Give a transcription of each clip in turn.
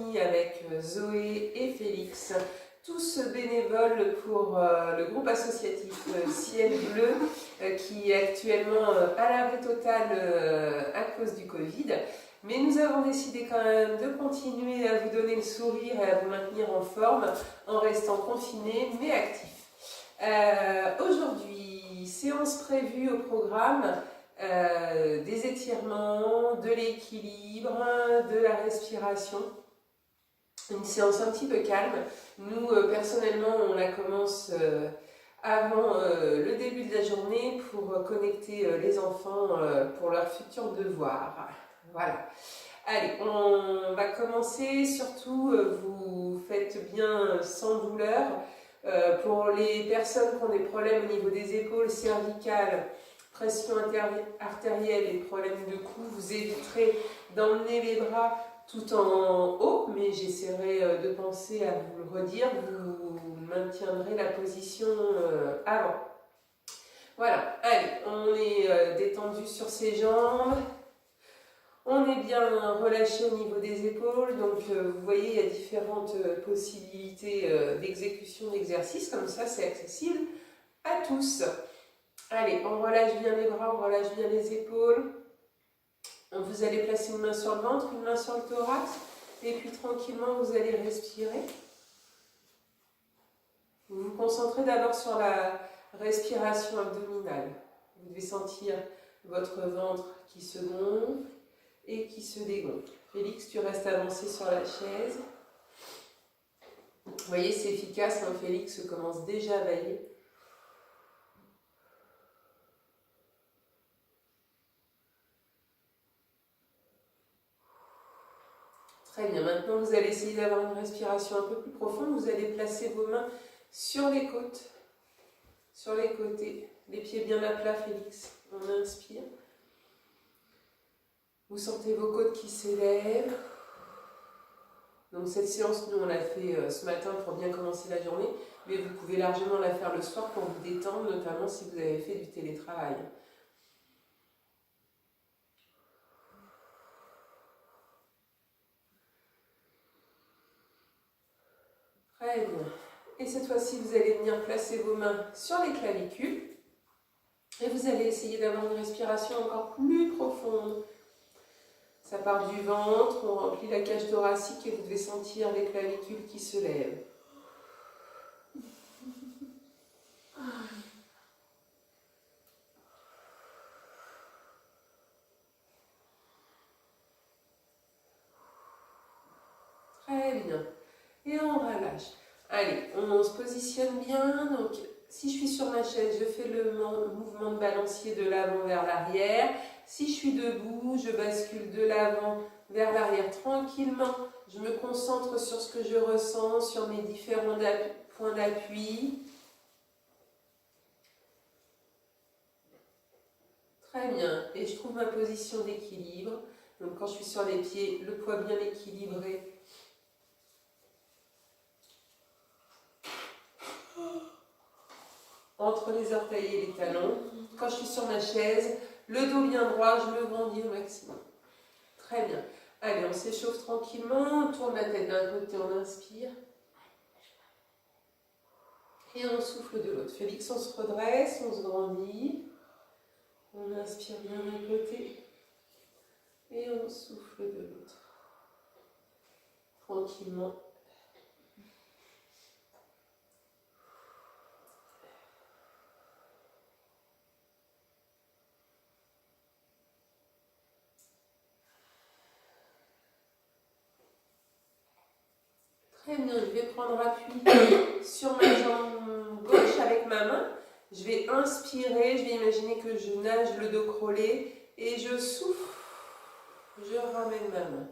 compagnie avec Zoé et Félix, tous bénévoles pour le groupe associatif Ciel Bleu, qui est actuellement à l'arrêt total à cause du Covid. Mais nous avons décidé quand même de continuer à vous donner le sourire et à vous maintenir en forme en restant confinés mais actifs. Aujourd'hui, séance prévue au programme, des étirements, de l'équilibre, de la respiration. Une séance un petit peu calme. Nous, personnellement, on la commence avant le début de la journée pour connecter les enfants pour leurs futurs devoirs. Voilà. Allez, on va commencer. Surtout, vous faites bien sans douleur. Pour les personnes qui ont des problèmes au niveau des épaules, cervicales, pression artérielle et problèmes de cou, vous éviterez d'emmener les bras tout en haut, mais j'essaierai de penser à vous le redire, vous maintiendrez la position avant. Voilà, allez, on est détendu sur ses jambes, on est bien relâché au niveau des épaules, donc vous voyez, il y a différentes possibilités d'exécution d'exercices, comme ça c'est accessible à tous. Allez, on relâche bien les bras, on relâche bien les épaules. Vous allez placer une main sur le ventre, une main sur le thorax, et puis tranquillement vous allez respirer. Vous vous concentrez d'abord sur la respiration abdominale. Vous devez sentir votre ventre qui se gonfle et qui se dégonfle. Félix, tu restes avancé sur la chaise. Vous voyez, c'est efficace, hein, Félix commence déjà à bailler. Très bien, maintenant vous allez essayer d'avoir une respiration un peu plus profonde. Vous allez placer vos mains sur les côtes, sur les côtés, les pieds bien à plat, Félix. On inspire. Vous sentez vos côtes qui s'élèvent. Donc cette séance, nous on l'a fait ce matin pour bien commencer la journée, mais vous pouvez largement la faire le soir pour vous détendre, notamment si vous avez fait du télétravail. Très bien. Et cette fois-ci, vous allez venir placer vos mains sur les clavicules et vous allez essayer d'avoir une respiration encore plus profonde. Ça part du ventre, on remplit la cage thoracique et vous devez sentir les clavicules qui se lèvent. Très bien. Et on relâche. Allez, on se positionne bien. Donc, si je suis sur ma chaise, je fais le mouvement de balancier de l'avant vers l'arrière. Si je suis debout, je bascule de l'avant vers l'arrière tranquillement. Je me concentre sur ce que je ressens, sur mes différents points d'appui. Très bien. Et je trouve ma position d'équilibre. Donc, quand je suis sur les pieds, le poids bien équilibré. Entre les orteils et les talons. Quand je suis sur ma chaise, le dos bien droit, je me grandis au maximum. Très bien. Allez, on s'échauffe tranquillement, on tourne la tête d'un côté, on inspire. Et on souffle de l'autre. Félix, on se redresse, on se grandit. On inspire bien d'un côté. Et on souffle de l'autre. Tranquillement. Très bien, je vais prendre appui sur ma jambe gauche avec ma main. Je vais inspirer, je vais imaginer que je nage le dos crawlé et je souffle. Je ramène ma main.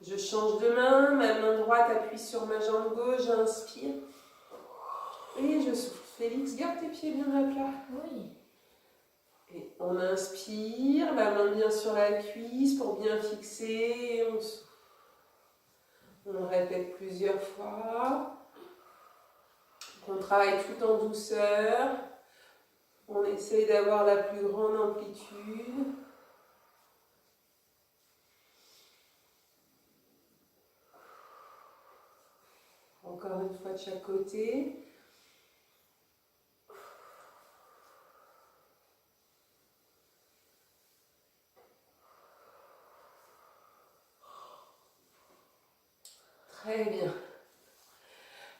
Je change de main, ma main droite appuie sur ma jambe gauche, j'inspire. Et je souffle. Félix, garde tes pieds bien à plat. Oui. Et on inspire, la main bien sur la cuisse pour bien fixer. Et on souffle. On répète plusieurs fois. On travaille tout en douceur. On essaye d'avoir la plus grande amplitude. Encore une fois de chaque côté. Très bien.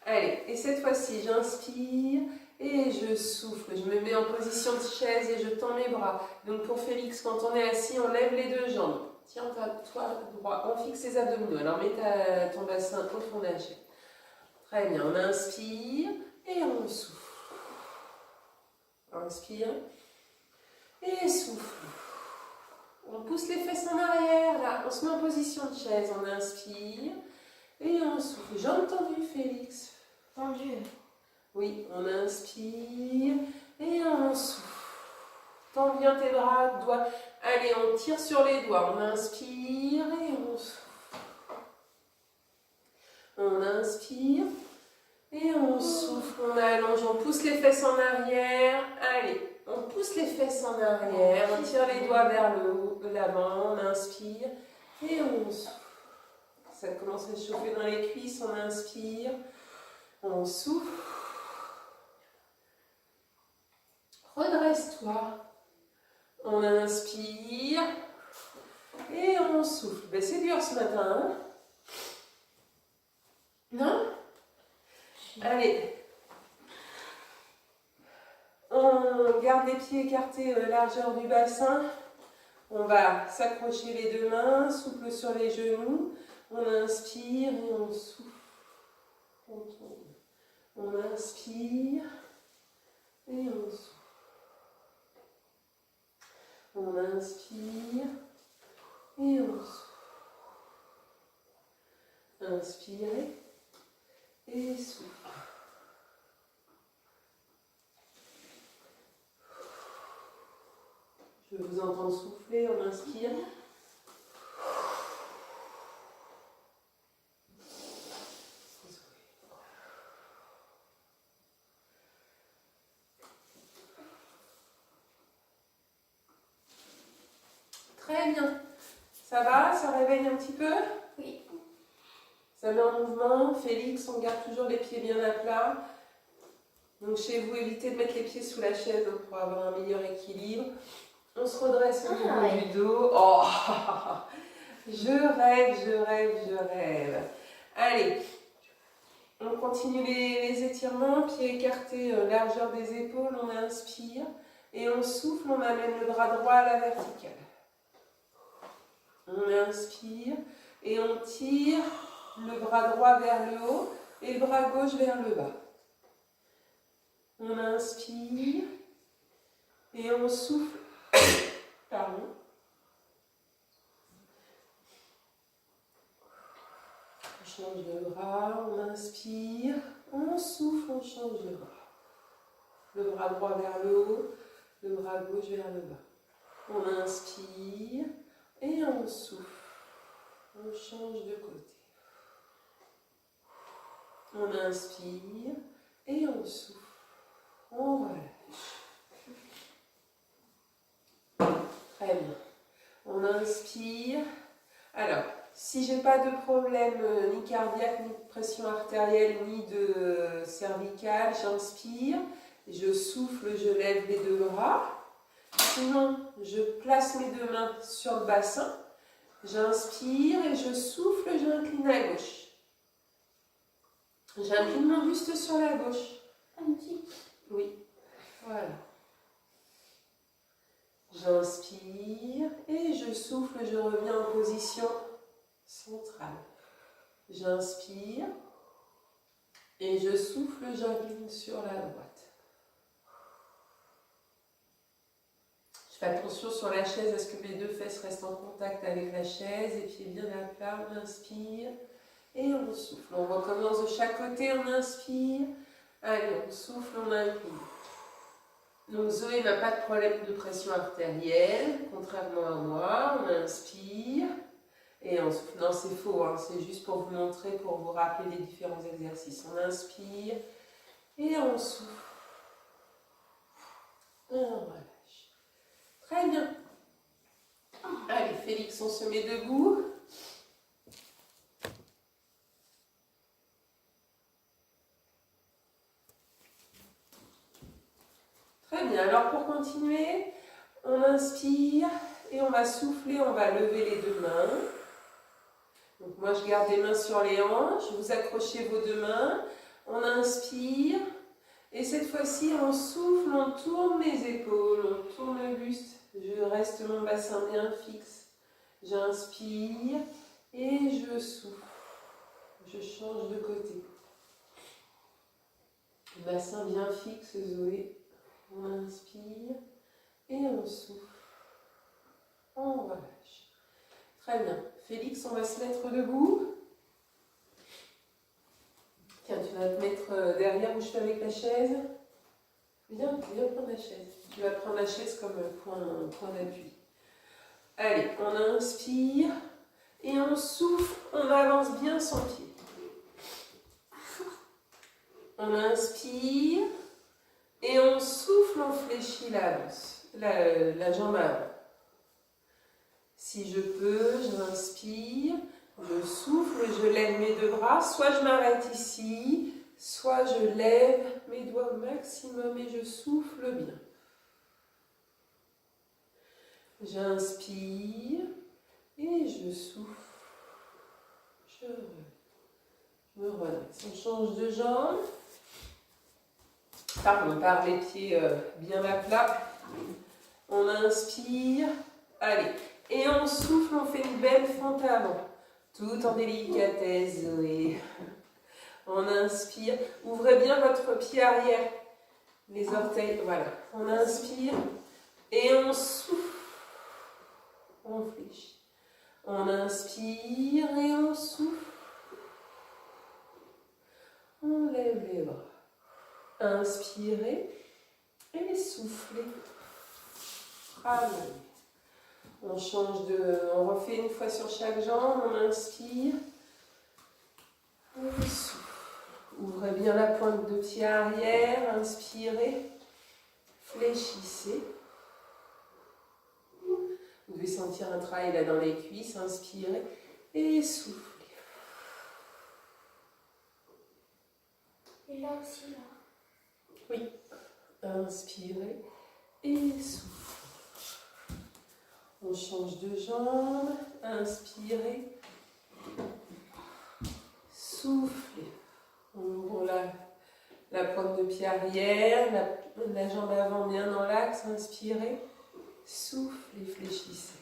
Allez, et cette fois-ci, j'inspire et je souffle. Je me mets en position de chaise et je tends mes bras. Donc pour Félix, quand on est assis, on lève les deux jambes. Tiens-toi droit, on fixe les abdominaux. Alors mets ton bassin au fond de la chaise. Très bien, on inspire et on souffle. Inspire et souffle. On pousse les fesses en arrière, là. On se met en position de chaise. On inspire et on souffle. Jambes tendues, Félix. Tendues. Oui, on inspire et on souffle. Tends bien tes bras, doigts. Allez, on tire sur les doigts. On inspire et on souffle. On inspire et on souffle. On allonge, on pousse les fesses en arrière. Allez. On pousse les fesses en arrière, on tire les doigts vers le haut, l'avant, on inspire et on souffle. Ça commence à chauffer dans les cuisses, on inspire, on souffle. Redresse-toi. On inspire et on souffle. Ben, c'est dur ce matin, hein? Non? Allez. On garde les pieds écartés, largeur du bassin. On va s'accrocher les deux mains, souple sur les genoux. On inspire et on souffle. On tombe. On inspire et on souffle. On inspire et on souffle. Inspirez et souffle. Je vous entends souffler, on inspire. Très bien. Ça va? Ça réveille un petit peu? Oui. Ça met en mouvement. Félix, on garde toujours les pieds bien à plat. Donc chez vous, évitez de mettre les pieds sous la chaise pour avoir un meilleur équilibre. On se redresse au niveau du dos. Oh, je rêve, je rêve, je rêve. Allez, on continue les étirements. Pieds écartés, largeur des épaules. On inspire et on souffle. On amène le bras droit à la verticale. On inspire et on tire le bras droit vers le haut et le bras gauche vers le bas. On inspire et on souffle. Pardon. On change le bras, on inspire, on souffle, on change le bras. Le bras droit vers le haut, le bras gauche vers le bas. On inspire et on souffle. On change de côté. On inspire et on souffle. On relâche. Très bien. On inspire. Alors, si j'ai pas de problème ni cardiaque, ni de pression artérielle, ni de cervicale, j'inspire. Je souffle, je lève les deux bras. Sinon, je place mes deux mains sur le bassin. J'inspire et je souffle, j'incline à gauche. J'incline mon buste sur la gauche. Un petit. Oui, voilà. J'inspire et je souffle, je reviens en position centrale. J'inspire et je souffle, j'incline sur la droite. Je fais attention sur la chaise à ce que mes deux fesses restent en contact avec la chaise, les pieds bien à plat, on inspire et on souffle. On recommence de chaque côté, on inspire, allez, on souffle, on incline. Donc Zoé n'a pas de problème de pression artérielle, contrairement à moi, on inspire et on souffle. Non, c'est faux, hein, c'est juste pour vous montrer, pour vous rappeler les différents exercices. On inspire et on souffle. Et on relâche. Très bien. Allez, Félix, on se met debout. bien. Alors pour continuer, on inspire et on va souffler, on va lever les deux mains. Donc moi je garde les mains sur les hanches, vous accrochez vos deux mains, on inspire et cette fois-ci on souffle, on tourne les épaules, on tourne le buste, je reste mon bassin bien fixe. J'inspire et je souffle, je change de côté. Bassin bien fixe, Zoé. On inspire et on souffle. On relâche. Très bien. Félix, on va se mettre debout. Tiens, tu vas te mettre derrière où je suis avec la chaise. Viens prendre la chaise. Tu vas prendre la chaise comme point d'appui. Allez, on inspire et on souffle. On avance bien son pied. On inspire et on souffle, on fléchit la jambe avant. Si je peux, j'inspire, je souffle, je lève mes deux bras. Soit je m'arrête ici, soit je lève mes doigts au maximum et je souffle bien. J'inspire et je souffle. Je me redresse. On change de jambe. Pardon, par les pieds bien à plat. On inspire. Allez. Et on souffle, on fait une belle fente avant. Tout en délicatesse, Zoé. On inspire. Ouvrez bien votre pied arrière. Les orteils, voilà. On inspire. Et on souffle. On fléchit. On inspire et on souffle. On lève les bras. Inspirez et soufflez. Ramenez. On change on refait une fois sur chaque jambe. On inspire. On souffle. Ouvrez bien la pointe de pied arrière. Inspirez. Fléchissez. Vous devez sentir un travail là dans les cuisses. Inspirez et soufflez. Et là aussi, là. Oui. Inspirez et soufflez. On change de jambe. Inspirez. Soufflez. On ouvre la pointe de pied arrière. La jambe avant bien dans l'axe. Inspirez. Soufflez, fléchissez.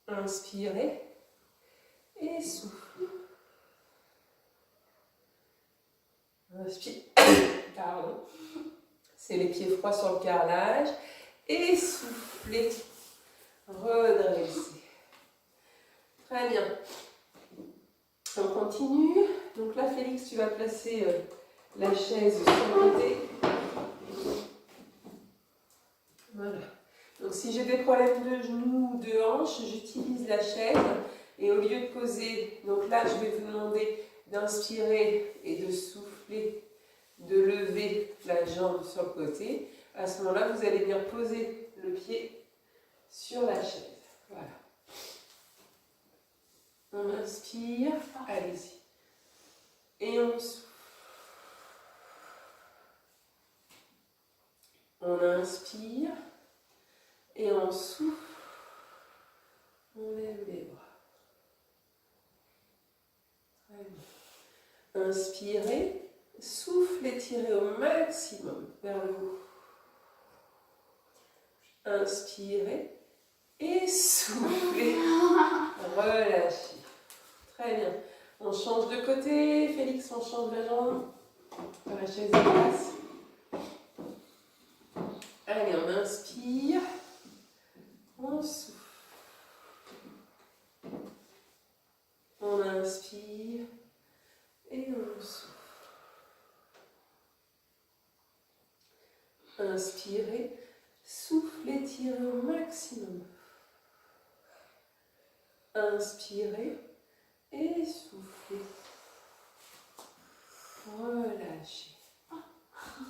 Inspirez. Et soufflez. Inspire. Pardon. C'est les pieds froids sur le carrelage. Et soufflez. Redressez. Très bien. On continue. Donc là, Félix, tu vas placer la chaise sur le côté. Voilà. Donc si j'ai des problèmes de genoux ou de hanches, j'utilise la chaise. Et au lieu de poser, donc là, je vais vous demander d'inspirer et de souffler, de lever la jambe sur le côté. À ce moment-là, vous allez venir poser le pied sur la chaise. Voilà. On inspire, allez-y. Et on souffle. On inspire et on souffle. On lève les bras. Très bien. Inspirez, soufflez, tirez au maximum vers le haut. Inspirez et soufflez. Relâchez. Très bien. On change de côté. Félix, on change la jambe. La chaise est basse. Allez, on inspire. On souffle. On inspire. Et on souffle. Inspirez. Soufflez, tirez au maximum. Inspirez et soufflez. Relâchez.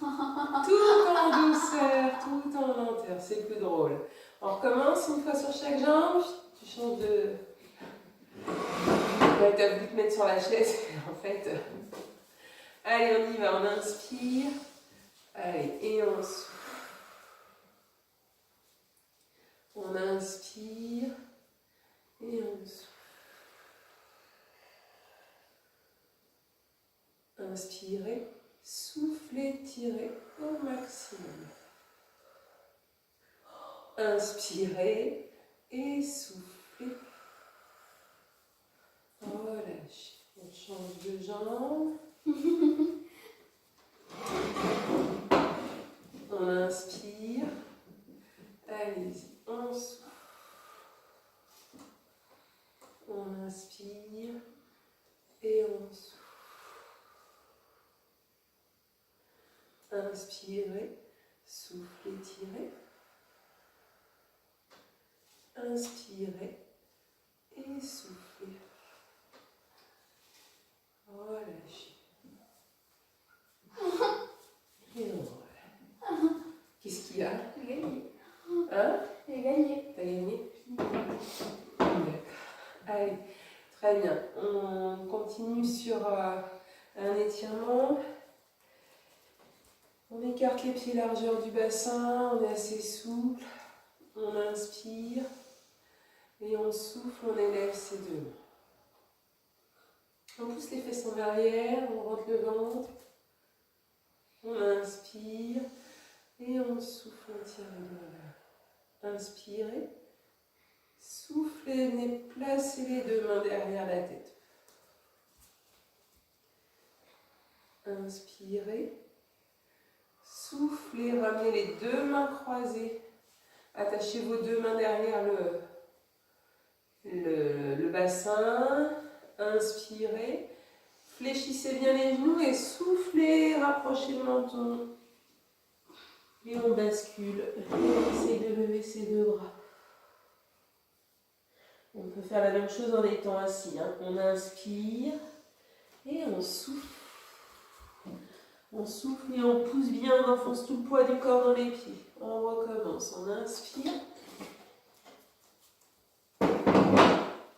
Tout en douceur, tout en lenteur, c'est plus drôle. On recommence une fois sur chaque jambe. Tu changes de... Ouais, tu as voulu te mettre sur la chaise, en fait. Allez, on y va, on inspire. Allez, et on souffle. On inspire et on souffle. Inspirez, soufflez, tirez au maximum. Inspirez et soufflez. Relâchez. On change de jambe. On inspire. Allez-y, on souffle. On inspire et on souffle. Inspirez, soufflez, tirez. Inspirez et soufflez. Relâchez. Et on relâche. Qu'est-ce qu'il y a? J'ai gagné. Hein? J'ai gagné. T'as gagné? D'accord. Allez, très bien. On continue sur un étirement. On écarte les pieds largeur du bassin, on est assez souple. On inspire et on souffle, on élève ses deux mains. On pousse les fesses en arrière, on rentre le ventre. On inspire et on souffle, on tire les deux mains. Inspirez. Soufflez, venez placer les deux mains derrière la tête. Inspirez. Soufflez, ramenez les deux mains croisées. Attachez vos deux mains derrière le bassin. Inspirez. Fléchissez bien les genoux et soufflez, rapprochez le menton. Et on bascule. Et on essaie de lever ses deux bras. On peut faire la même chose en étant assis. On inspire et on souffle. On souffle et on pousse bien, on enfonce tout le poids du corps dans les pieds. On recommence. On inspire.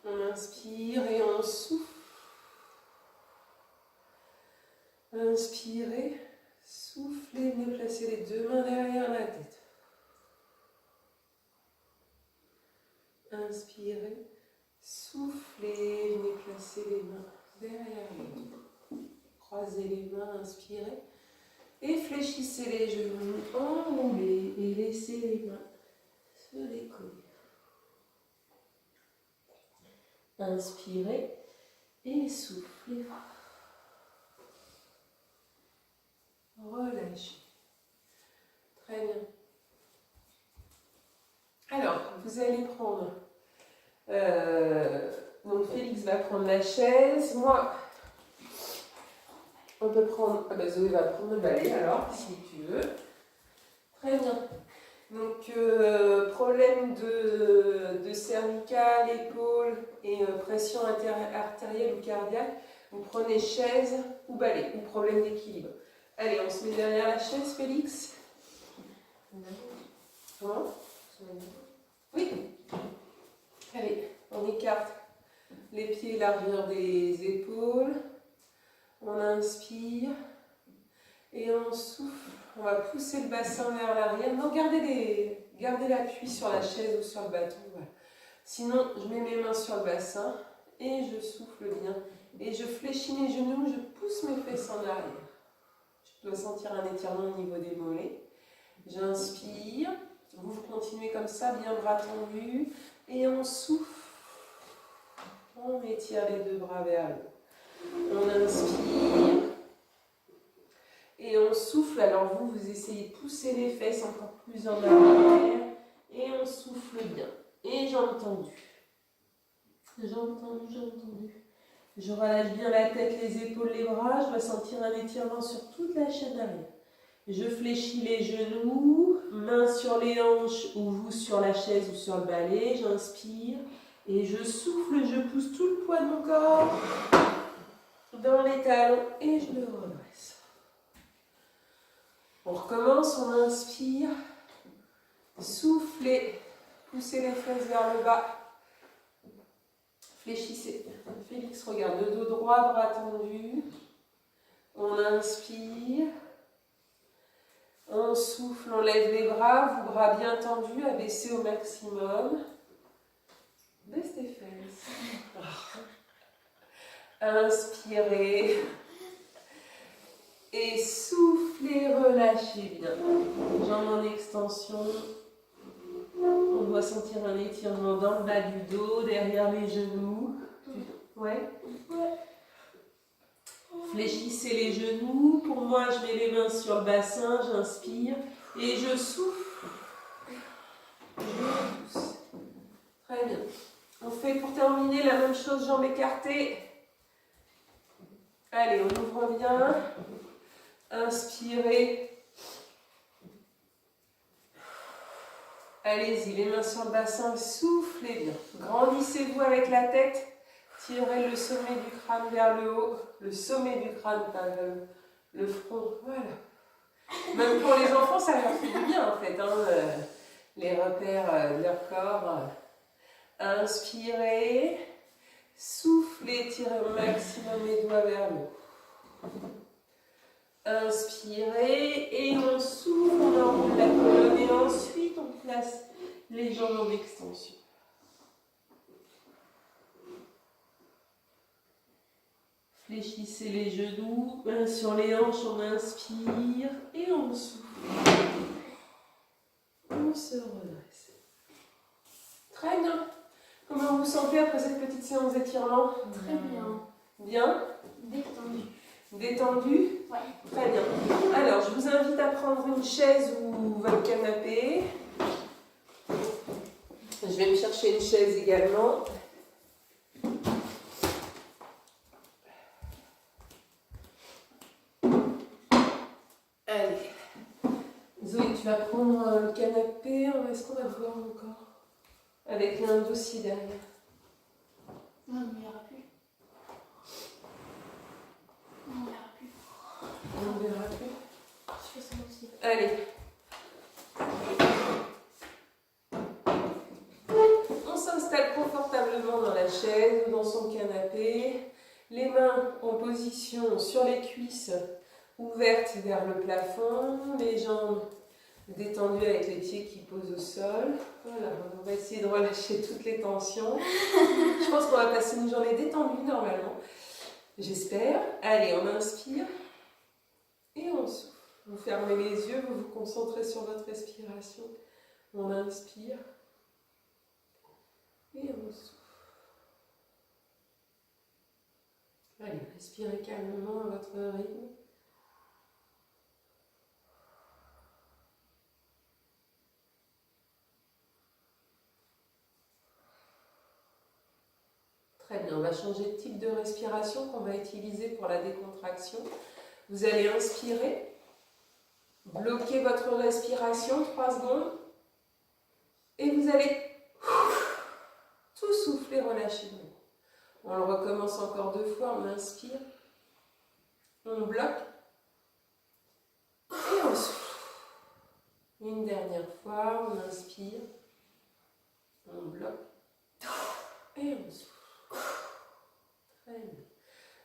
On inspire et on souffle. Inspirez, soufflez, venez placer les deux mains derrière la tête. Inspirez, soufflez, venez placer les mains derrière le dos. Croisez les mains, inspirez. Et fléchissez les genoux, enroulez et laissez les mains se décoller. Inspirez et soufflez. Relâchez. Très bien. Alors, vous allez prendre... donc Félix va prendre la chaise. Moi, on peut prendre... Ah bah Zoé va prendre le balai alors, si tu veux. Très bien. Donc, problème de cervicale, épaule et pression artérielle ou cardiaque. Vous prenez chaise ou balai, ou problème d'équilibre. Allez, on se met derrière la chaise, Félix. Comment? Oui. Allez, on écarte les pieds largeur des épaules. On inspire et on souffle. On va pousser le bassin vers l'arrière. Non, gardez l'appui sur la chaise ou sur le bâton. Voilà. Sinon, je mets mes mains sur le bassin et je souffle bien. Et je fléchis mes genoux, je pousse mes fesses en arrière. Je dois sentir un étirement au niveau des mollets. J'inspire. Vous continuez comme ça, bien bras tendus. Et on souffle. On étire les deux bras vers le haut. On inspire. Et on souffle. Alors vous essayez de pousser les fesses encore plus en arrière. Et on souffle bien. Et jambes tendues. Jambes tendues, jambes tendues. Je relâche bien la tête, les épaules, les bras. Je dois sentir un étirement sur toute la chaîne arrière. Je fléchis les genoux, mains sur les hanches ou vous sur la chaise ou sur le balai. J'inspire et je souffle, je pousse tout le poids de mon corps dans les talons et je le redresse. On recommence, on inspire, soufflez, poussez les fesses vers le bas. Fléchissez. Félix, regarde, le dos droit, bras tendu. On inspire. On souffle, on lève les bras, vous bras bien tendus, abaissez au maximum. Baisse tes fesses. Inspirez. Et soufflez, relâchez bien. Jambes en extension. On doit sentir un étirement dans le bas du dos, derrière les genoux. Ouais. Fléchissez les genoux. Pour moi, je mets les mains sur le bassin, j'inspire et je souffle. Je pousse. Très bien. On fait pour terminer la même chose, jambes écartées. Allez, on ouvre bien. Inspirez. Allez-y, les mains sur le bassin, soufflez bien. Grandissez-vous avec la tête. Tirez le sommet du crâne vers le haut. Le sommet du crâne, pas le front. Voilà. Même pour les enfants, ça leur fait du bien en fait. Les repères de leur corps. Inspirez. Soufflez, tirez au maximum les doigts vers le haut. Inspirez et on souffle, on enroule la colonne et ensuite on place les jambes en extension. Fléchissez les genoux, main sur les hanches, on inspire et on souffle. On se redresse. Très bien. Comment vous vous sentez après cette petite séance d'étirement? Très bien. Bien? Détendu. Détendu? Ouais. Très bien. Alors, je vous invite à prendre une chaise ou votre canapé. Je vais me chercher une chaise également. Allez. Zoé, tu vas prendre le canapé. Est-ce qu'on va voir encore? Avec un dossier derrière. Non, il n'y aura plus. Non, il n'y aura plus. On ne verra plus. Je fais ça aussi. Allez. On s'installe confortablement dans la chaise ou dans son canapé. Les mains en position sur les cuisses ouvertes vers le plafond. Les jambes détendues avec les pieds qui posent au sol. Voilà, on va essayer de relâcher toutes les tensions. Je pense qu'on va passer une journée détendue normalement. J'espère. Allez, on inspire et on souffle. Vous fermez les yeux, vous vous concentrez sur votre respiration. On inspire et on souffle. Allez, respirez calmement à votre rythme. Très bien, on va changer de type de respiration qu'on va utiliser pour la décontraction. Vous allez inspirer, bloquer votre respiration 3 secondes et vous allez tout souffler, relâcher. On le recommence encore 2 fois, on inspire, on bloque et on souffle. Une dernière fois, on inspire, on bloque et on souffle. Très bien.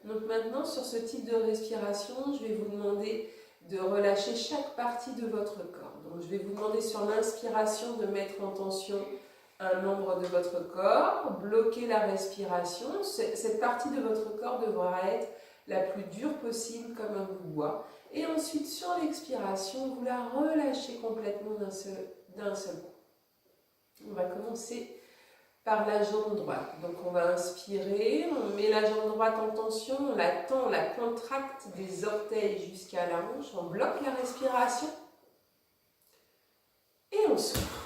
Donc maintenant, sur ce type de respiration, je vais vous demander de relâcher chaque partie de votre corps. Donc je vais vous demander sur l'inspiration de mettre en tension un membre de votre corps, bloquer la respiration. Cette partie de votre corps devra être la plus dure possible comme un bout de bois. Et ensuite, sur l'expiration, vous la relâchez complètement d'un seul coup. On va commencer par la jambe droite. Donc on va inspirer, on met la jambe droite en tension, on la tend, on la contracte des orteils jusqu'à la hanche, on bloque la respiration et on souffle.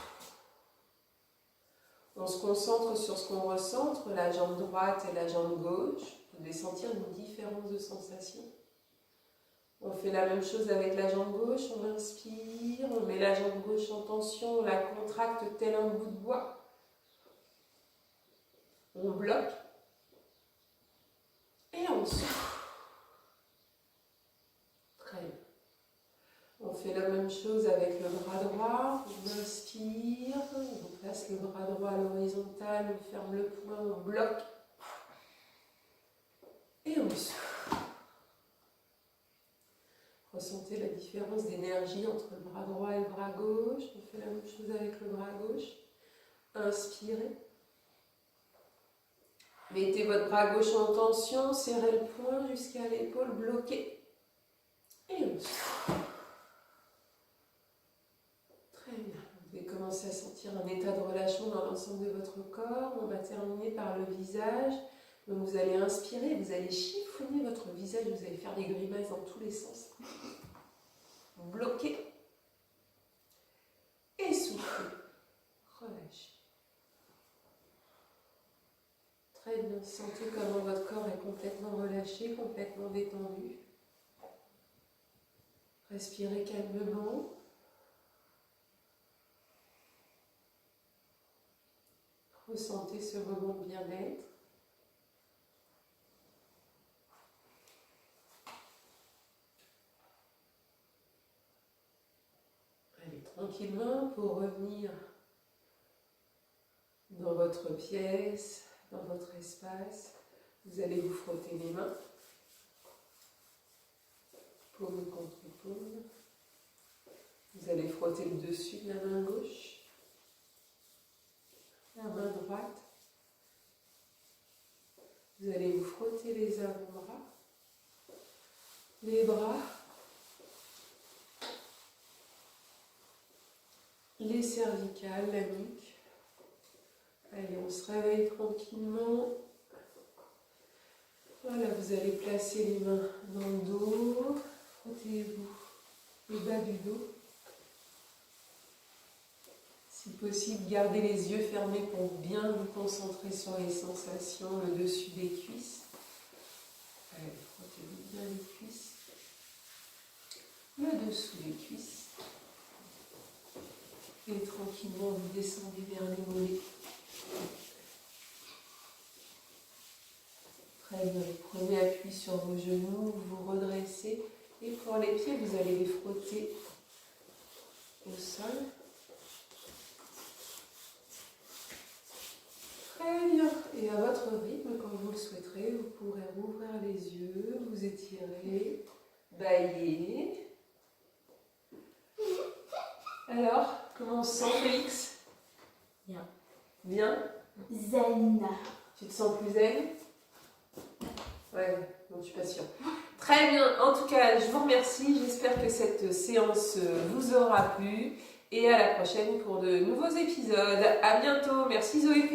On se concentre sur ce qu'on ressent entre la jambe droite et la jambe gauche. Vous devez sentir une différence de sensation. On fait la même chose avec la jambe gauche, on inspire, on met la jambe gauche en tension, on la contracte tel un bout de bois. On bloque et on souffle. Très bien. On fait la même chose avec le bras droit. On inspire, on place le bras droit à l'horizontale, on ferme le poing, on bloque et on souffle. Ressentez la différence d'énergie entre le bras droit et le bras gauche. On fait la même chose avec le bras gauche. Inspirez. Mettez votre bras gauche en tension, serrez le poing jusqu'à l'épaule, bloquez. Et on souffle. Très bien. Vous pouvez commencer à sentir un état de relâchement dans l'ensemble de votre corps. On va terminer par le visage. Donc vous allez inspirer, vous allez chiffonner votre visage, vous allez faire des grimaces dans tous les sens. Bloquez. Et soufflez. Relâchez. Très bien. Sentez comment votre corps est complètement relâché, complètement détendu. Respirez calmement. Ressentez ce moment de bien-être. Allez tranquillement pour revenir dans votre pièce, dans votre espace. Vous allez vous frotter les mains, paume contre paume. Vous allez frotter le dessus de la main gauche, la main droite. Vous allez vous frotter les avant-bras, les bras, les cervicales, la nuque. Allez, on se réveille tranquillement. Voilà, vous allez placer les mains dans le dos. Frottez-vous le bas du dos. Si possible, gardez les yeux fermés pour bien vous concentrer sur les sensations, le dessus des cuisses. Allez, frottez-vous bien les cuisses. Le dessous des cuisses. Et tranquillement, vous descendez vers les mollets. Très bien, prenez appui sur vos genoux, vous vous redressez. Et pour les pieds, vous allez les frotter au sol. Très bien. Et à votre rythme, quand vous le souhaiterez, vous pourrez rouvrir les yeux, vous étirer, bailler. Alors, comment on se sent, Félix? Bien. Bien? Zen. Tu te sens plus zen? Ouais, non, je suis pas sûre. Très bien, en tout cas, je vous remercie. J'espère que cette séance vous aura plu. Et à la prochaine pour de nouveaux épisodes. À bientôt. Merci Zoé.